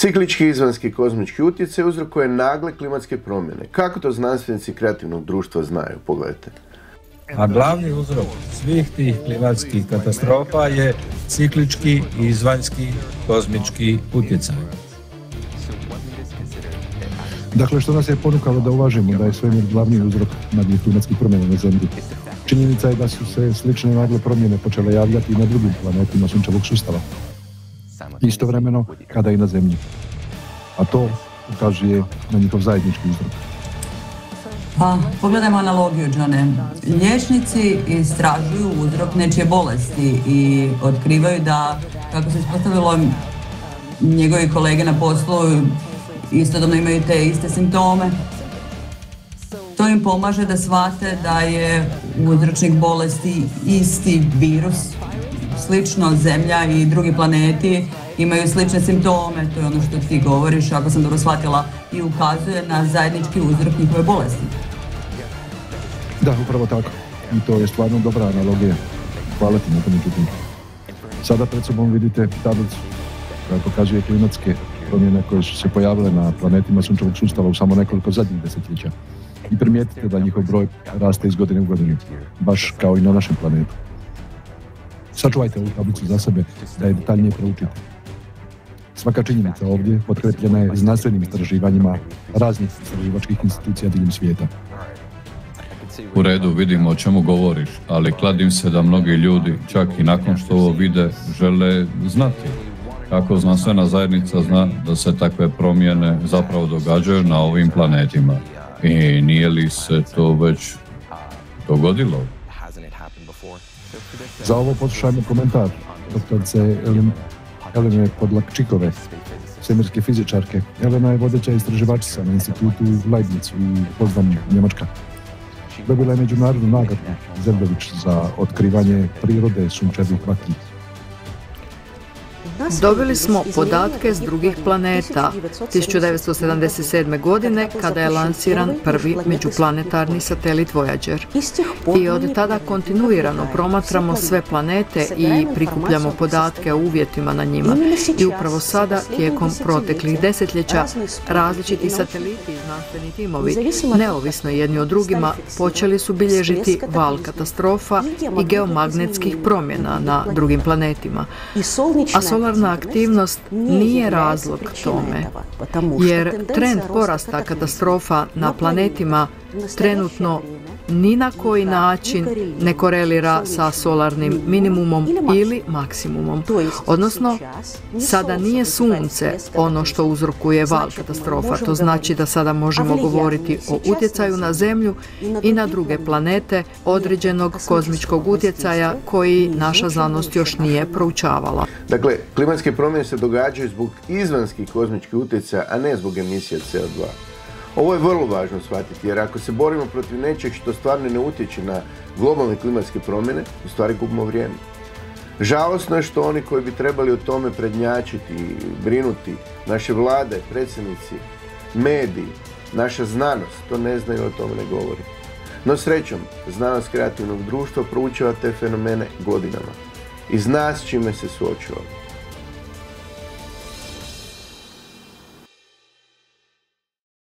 Ciklički izvanjski kozmički utjecaj uzrokuje nagle klimatske promjene. Kako to znanstvenici kreativnog društva znaju? Pogledajte. A glavni uzrok svih tih klimatskih katastrofa je ciklički izvanjski kozmički utjecaj. Dakle, što nas je ponukalo da uvažimo da je svemir glavni uzrok naglih klimatskih promjena na Zemlji? Činjenica je da su se slične nagle promjene počele javljati i na drugim planetima sunčevog sustava. Istovremeno kada i na Zemlji. A to ukazuje na njihov zajednički uzrok. Pa, pogledajmo analogiju, Johne. Liječnici istražuju uzrok nečije bolesti i otkrivaju da, kako se ispostavilo, njegovi kolege na poslu istodobno imaju te iste simptome. To im pomaže da shvate da je uzročnik bolesti isti virus. Slično, Zemlja i drugi planeti imaju slične simptome, to je ono što ti govoriš, ako sam dobro shvatila, i ukazuje na zajednički uzrok njihove bolesti. Da, upravo tako. I to je stvarno dobra analogija. Hvala ti na to, međutim. Sada pred sobom vidite tablicu koja pokazuje klimatske promjene koje su se pojavile na planetima sunčevog sustava u samo nekoliko zadnjih desetljeća. I primijetite da njihov broj raste iz godine u godinu, baš kao i na našem planetu. Sačuvajte ovu tablicu za sebe da je detaljnije proučite. Svaka činjenica ovdje potkrepljena je znanstvenim istraživanjima raznih istraživačkih institucija diljem svijeta. U redu, vidimo o čemu govoriš, ali kladim se da mnogi ljudi, čak i nakon što ovo vide, žele znati kako znanstvena zajednica zna da se takve promjene zapravo događaju na ovim planetima. I nije li se to već dogodilo? Za ovo poslušajmo komentar doktorice Elene Podlakčikove, svemirske fizičarke. Elena je vodeća istraživačica na institutu Leibniz u Poznanju, Njemačka. Dobila je međunarodnu nagradu Zemljović za otkrivanje prirode sunčevih vatri. Dobili smo podatke s drugih planeta 1977. godine kada je lansiran prvi međuplanetarni satelit Voyager. I od tada kontinuirano promatramo sve planete i prikupljamo podatke o uvjetima na njima. I upravo sada, tijekom proteklih desetljeća, različiti sateliti i znanstveni timovi, neovisno jedni od drugima, počeli su bilježiti val katastrofa i geomagnetskih promjena na drugim planetima. A solarna aktivnost nije razlog tome, jer trend porasta katastrofa na planetima trenutno ni na koji način ne korelira sa solarnim minimumom ili maksimumom. Odnosno, sada nije Sunce ono što uzrokuje val katastrofa. To znači da sada možemo govoriti o utjecaju na Zemlju i na druge planete određenog kozmičkog utjecaja koji naša znanost još nije proučavala. Dakle, klimatske promjene se događaju zbog izvanjskih kozmičkih utjecaja, a ne zbog emisije CO2. Ovo je vrlo važno shvatiti, jer ako se borimo protiv nečeg što stvarno ne utječe na globalne klimatske promjene, u stvari gubimo vrijeme. Žalosno je što oni koji bi trebali o tome prednjačiti i brinuti, naše vlade, predsjednici, mediji, naša znanost, to ne znaju, o tome ne govori. No srećom, znanost kreativnog društva proučava te fenomene godinama i zna s čime se suočava.